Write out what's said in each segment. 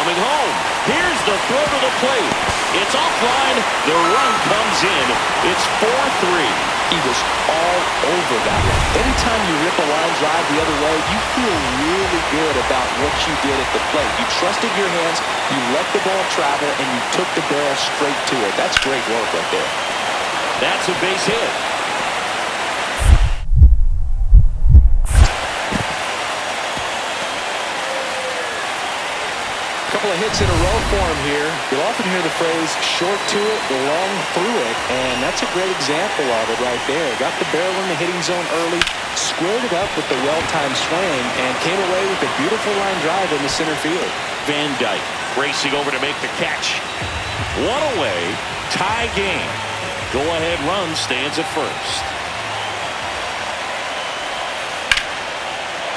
coming home. Here's the throw to the plate. It's offline. The run comes in. It's 4-3. He was all over that one. Anytime you rip a line drive the other way, you feel really good about what you did at the plate. You trusted your hands, you let the ball travel, and you took the barrel straight to it. That's great work right there. That's a base hit. Couple of hits in a row for him here. You'll often hear the phrase short to it, long through it, and that's a great example of it right there. Got the barrel in the hitting zone early, squared it up with the well-timed swing, and came away with a beautiful line drive in the center field. Van Dyke racing over to make the catch. One away, tie game. Go-ahead run stands at first.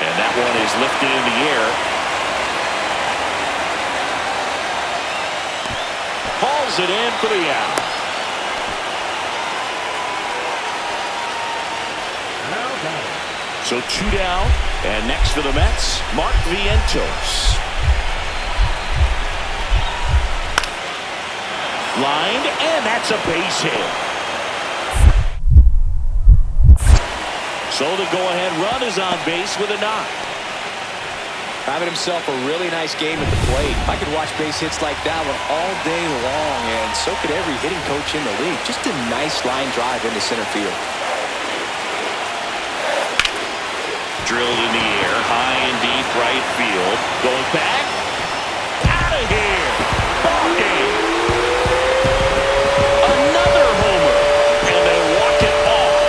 And that one is lifted in the air. Hauls it in for the out. So 2 down, and next for the Mets, Mark Vientos. Lined, and that's a base hit. So the go-ahead run is on base with a knock. Having himself a really nice game at the plate. I could watch base hits like that one all day long, and so could every hitting coach in the league. Just a nice line drive into center field. Drilled in the air, high and deep right field. Going back. Out of here. Ball game. Another homer. And they walk it off.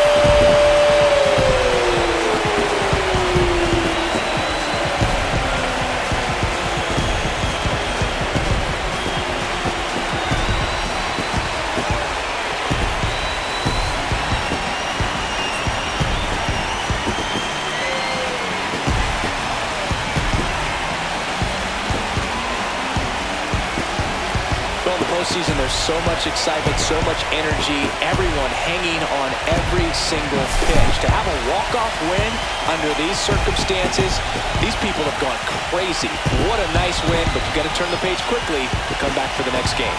Postseason, there's so much excitement, so much energy, everyone hanging on every single pitch. To have a walk-off win under these circumstances, these people have gone crazy. What a nice win, but you got to turn the page quickly to come back for the next game.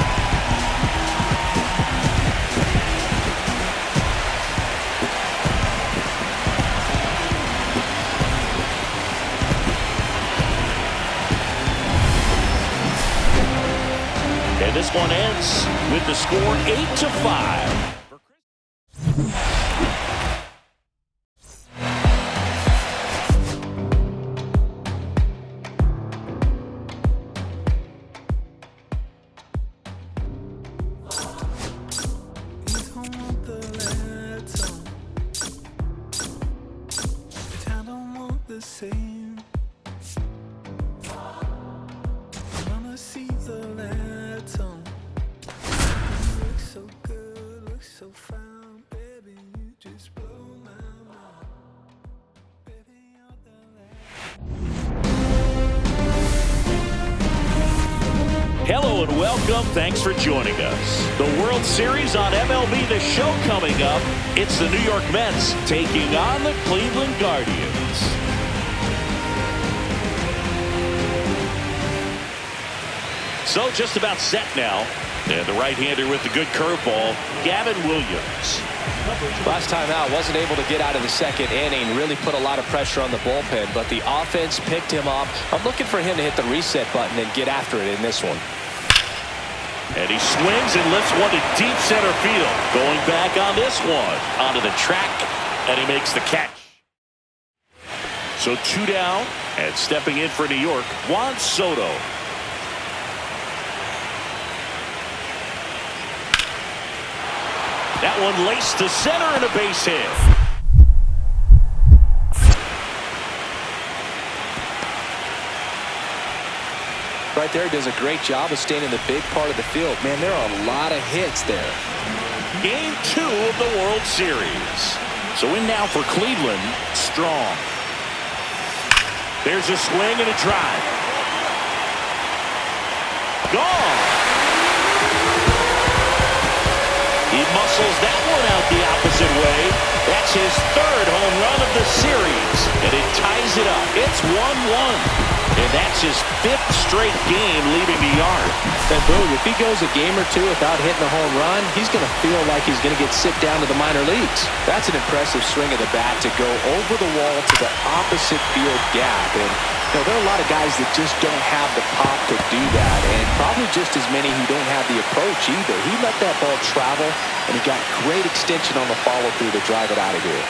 And this one ends with the score 8-5. Hello and welcome. Thanks for joining us. The World Series on MLB The Show coming up. It's the New York Mets taking on the Cleveland Guardians. So just about set now. And the right-hander with the good curveball, Gavin Williams. Last time out, wasn't able to get out of the second inning, really put a lot of pressure on the bullpen, but the offense picked him up. I'm looking for him to hit the reset button and get after it in this one. And he swings and lifts one to deep center field. Going back on this one, onto the track, and he makes the catch. So 2 down, and stepping in for New York, Juan Soto. That one laced to center and a base hit. Right there, he does a great job of staying in the big part of the field. Man, there are a lot of hits there. Game 2 of the World Series. So in now for Cleveland, Strong. There's a swing and a drive. Gone. He muscles that one out the opposite way. That's his third home run of the series, and it ties it up. It's 1-1. And that's his fifth straight game leaving the yard. And boom, if he goes a game or two without hitting a home run, he's going to feel like he's going to get sent down to the minor leagues. That's an impressive swing of the bat to go over the wall to the opposite field gap. And there are a lot of guys that just don't have the pop to do that, and probably just as many who don't have the approach either. He let that ball travel, and he got great extension on the follow-through to drive it out of here.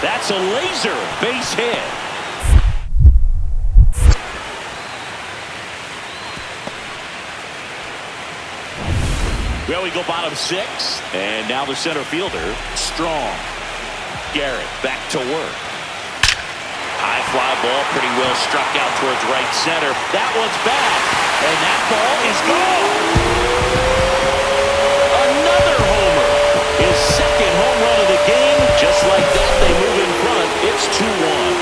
That's a laser base hit. Well, we go bottom six, and now the center fielder, Strong. Garrett back to work. High fly ball, pretty well struck out towards right center. That one's back, and that ball is gone. Another homer. His second home run of the game. Just like that, they move in front. It's 2-1.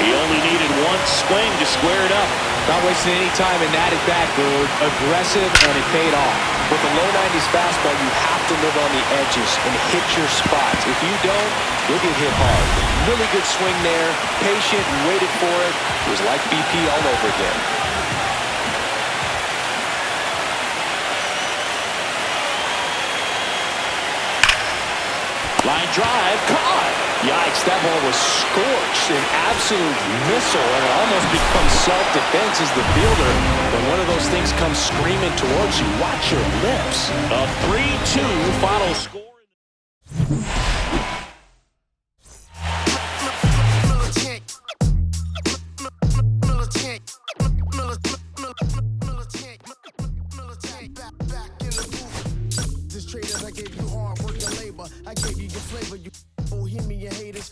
He only needed one swing to square it up. Not wasting any time in that at bat, Boog. Aggressive, and it paid off. With a low 90s fastball, you have to live on the edges and hit your spots. If you don't, you'll get hit hard. Really good swing there. Patient and waited for it. It was like BP all over again. Line drive, caught. Yikes, that ball was scorched, an absolute missile, and it almost becomes self-defense as the fielder. When one of those things comes screaming towards you, watch your lips. A 3-2 final score. I gave you your flavor, you bohemian haters.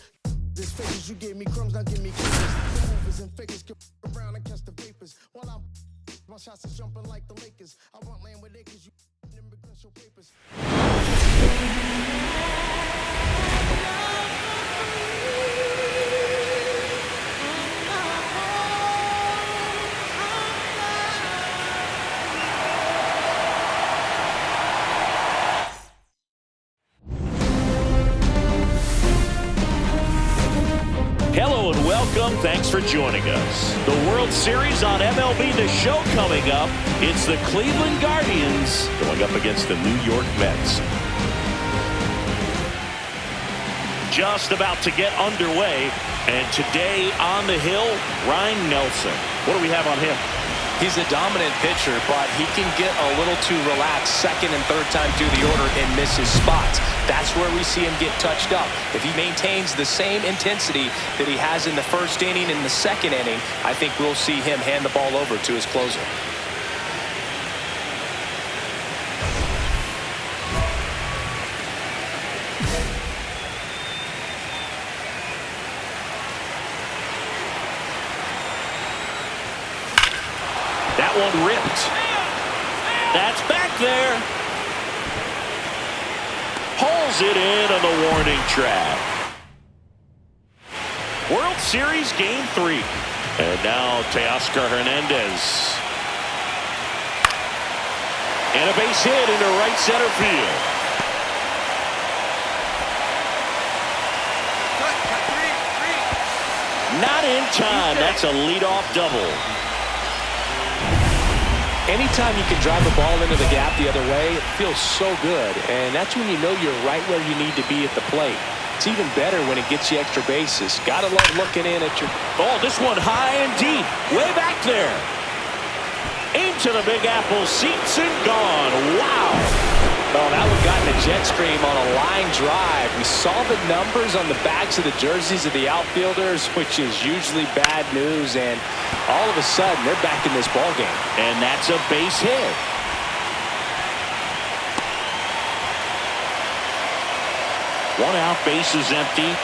This favors, you gave me crumbs, now give me kisses. The movers and fakers get around and catch the vapors. While I'm my shots is jumping like the Lakers. I want land with acres, you immigrants show papers. Hello and welcome. Thanks for joining us. The World Series on MLB The Show coming up. It's the Cleveland Guardians going up against the New York Mets. Just about to get underway. And today on the hill, Ryan Nelson. What do we have on him? He's a dominant pitcher, but he can get a little too relaxed second and third time through the order and miss his spots. That's where we see him get touched up. If he maintains the same intensity that he has in the first inning and the second inning, I think we'll see him hand the ball over to his closer. That one ripped. That's back there. Pulls it in on the warning track. World Series Game 3. And now Teoscar Hernandez. And a base hit into right center field. Not in time. That's a leadoff double. Anytime you can drive the ball into the gap the other way, it feels so good. And that's when you know you're right where you need to be at the plate. It's even better when it gets you extra bases. Gotta love looking in at your... Oh, this one high and deep. Way back there. Into the Big Apple, seats and gone. Wow. Oh, that one got in a jet stream on a line drive. We saw the numbers on the backs of the jerseys of the outfielders, which is usually bad news, and all of a sudden, they're back in this ball game. And that's a base hit. One out, base is empty.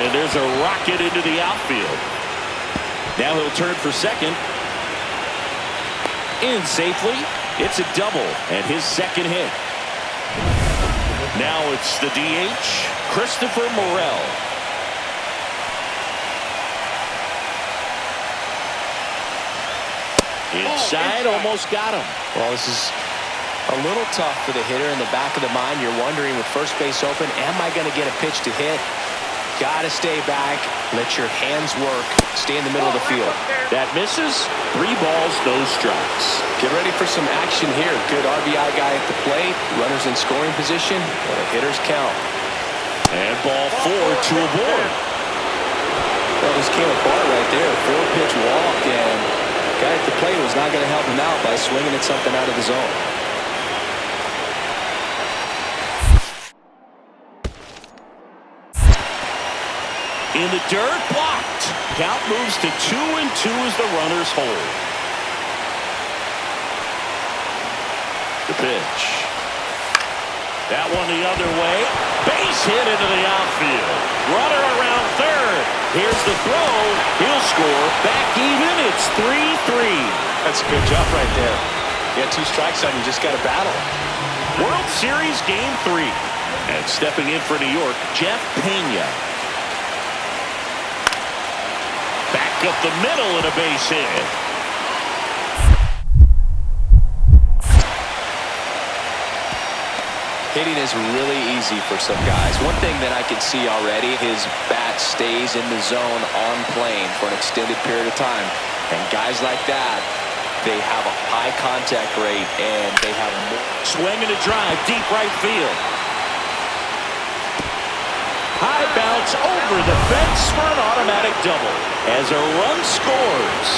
And there's a rocket into the outfield. Now he'll turn for second. In safely. It's a double and his second hit. Now it's the DH, Christopher Morel. Inside, almost got him. Well, this is a little tough for the hitter. In the back of the mind, you're wondering with first base open, am I going to get a pitch to hit? Got to stay back. Let your hands work. Stay in the middle of the field. That misses. 3 balls, no strikes. Get ready for some action here. Good RBI guy at the plate. Runners in scoring position. And a hitter's count. And ball 4, 2 aboard. Well, this came apart right there. 4-pitch walk, and guy at the plate was not going to help him out by swinging at something out of the zone. In the dirt, blocked. Count moves to 2-2 as the runners hold. The pitch. That one the other way. Base hit into the outfield. Runner around third. Here's the throw. He'll score. Back even. It's 3-3. That's a good job right there. You got 2 strikes on you. Just got to battle. World Series Game 3. And stepping in for New York, Jeff Pena. Back up the middle and a base hit. Hitting is really easy for some guys. One thing that I can see already, his bat stays in the zone on plane for an extended period of time. And guys like that, they have a high contact rate and they have more. Swing and a drive, deep right field. High bounce over the fence for an automatic double as a run scores.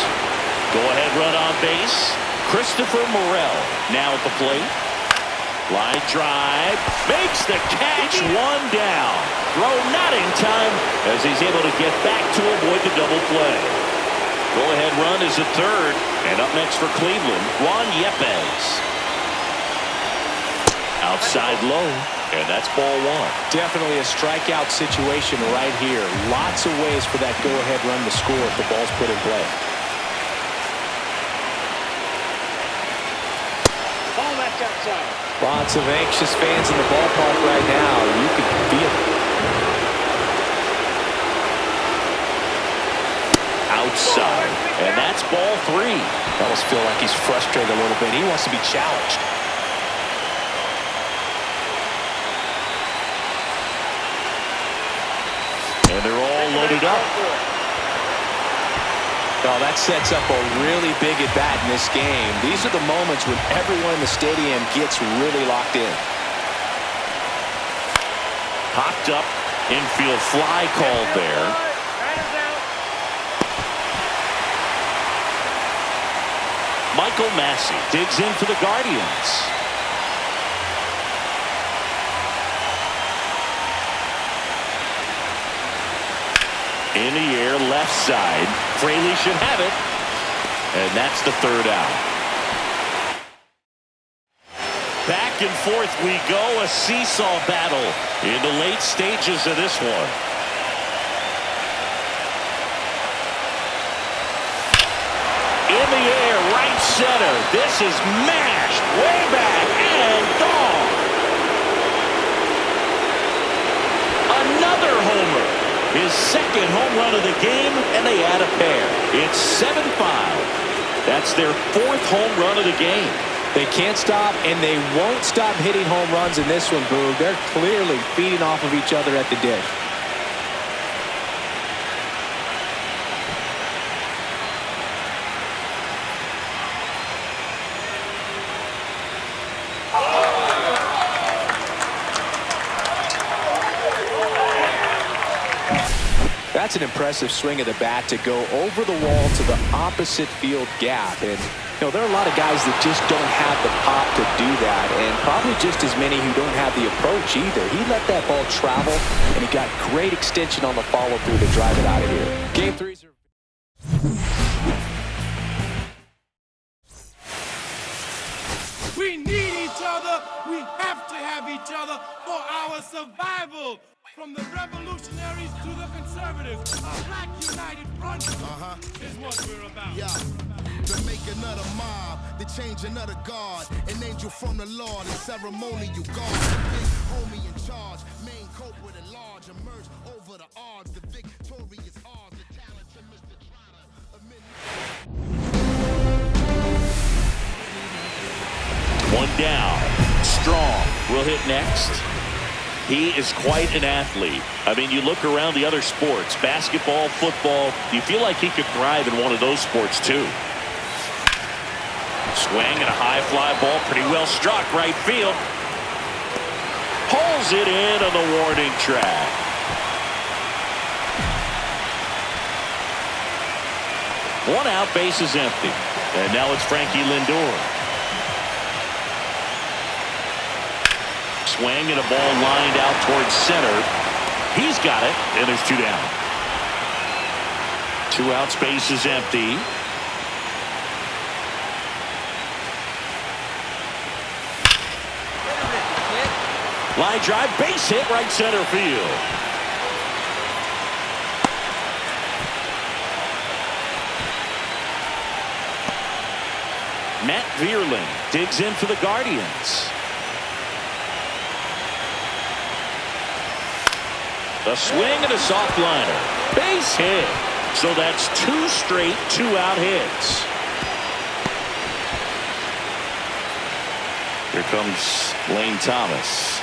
Go-ahead run on base. Christopher Morel now at the plate. Line drive, makes the catch, 1 down. Throw not in time as he's able to get back to avoid the double play. Go-ahead run is a third, and up next for Cleveland, Juan Yepez. Outside low, and that's ball 1. Definitely a strikeout situation right here. Lots of ways for that go-ahead run to score if the ball's put in play. Ball that's outside. Lots of anxious fans in the ballpark right now. You can feel it. Outside, and that's ball 3. I almost feel like he's frustrated a little bit. He wants to be challenged. And they're all loaded up. Well, that sets up a really big at-bat in this game. These are the moments when everyone in the stadium gets really locked in. Popped up, infield fly called there. Michael Massey digs in for the Guardians. In the air, left side. Fraley should have it. And that's the 3rd out. Back and forth we go. A seesaw battle in the late stages of this one. In the air, right center. This is mashed way back and gone. Another homer. His 2nd home run of the game, and they add a pair. It's 7-5. That's their 4th home run of the game. They can't stop, and they won't stop hitting home runs in this one, Boog. They're clearly feeding off of each other at the dish. That's an impressive swing of the bat to go over the wall to the opposite field gap. And, you know, there are a lot of guys that just don't have the pop to do that, and probably just as many who don't have the approach either. He let that ball travel, and he got great extension on the follow-through to drive it out of here. Game 3's We need each other. We have to have each other for our survival. From the revolutionaries to the conservatives, a black united front is what we're about. Yeah, to make another mob, to change another guard, an angel from the Lord, a ceremonial guard. homie in charge, main culprit at large, emerge over the odds. The victorious odds, the talented Mr. Trotter. One down. Strong will hit next. He is quite an athlete. I mean, you look around the other sports, basketball, football, you feel like he could thrive in one of those sports too. Swing and a high fly ball, pretty well struck, right field. Pulls it in on the warning track. One out, base is empty. And now it's Frankie Lindor. Swing and a ball lined out towards center. He's got it, and there's two down. 2 outs, base is empty. Line drive, base hit, right center field. Matt Vierling digs in for the Guardians. A swing and a soft liner. Base hit. So that's 2 straight 2-out hits. Here comes Lane Thomas.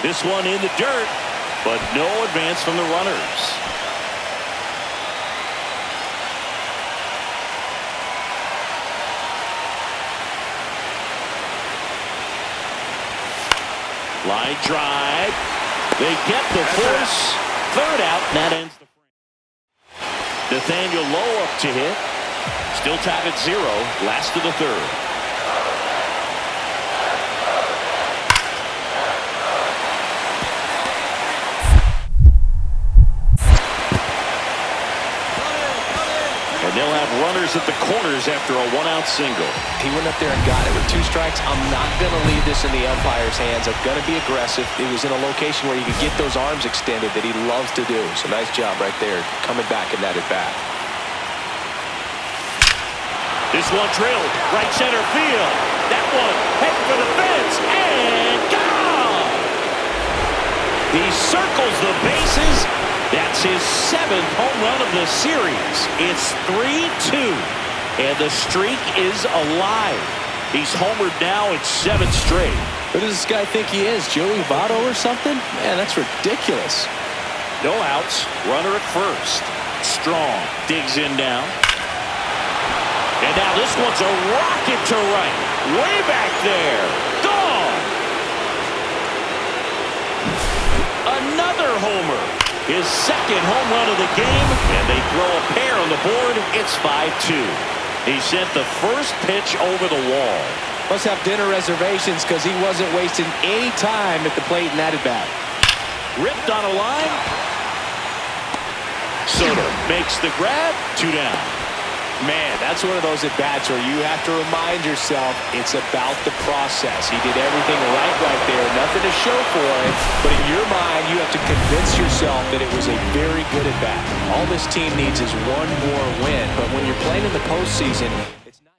This one in the dirt, but no advance from the runners. Line drive. They get the force. 3rd out, and that ends the frame. Nathaniel Lowe up to hit. Still tied at 0. Last of the 3rd. And they'll have runners at the corners after a 1-out single. He went up there and got it with 2 strikes. I'm not going to leave this in the umpire's hands. I'm going to be aggressive. It was in a location where he could get those arms extended that he loves to do. So nice job right there coming back in that at bat. This one drilled right center field. That one heading for the fence and gone. He circles the bases. That's his 7th home run of the series. It's 3-2, and the streak is alive. He's homered now in 7 straight. Who does this guy think he is, Joey Votto or something? Man, that's ridiculous. No outs, runner at first. Strong digs in now. And now this one's a rocket to right. Way back there. Gone. Another homer. His 2nd home run of the game, and they throw a pair on the board. It's 5-2. He sent the first pitch over the wall. Must have dinner reservations because he wasn't wasting any time at the plate in that at bat. Ripped on a line. Soto makes the grab. 2 down. Man, that's one of those at-bats where you have to remind yourself it's about the process. He did everything right there. Nothing to show for it. But in your mind, you have to convince yourself that it was a very good at-bat. All this team needs is one more win. But when you're playing in the postseason, it's not...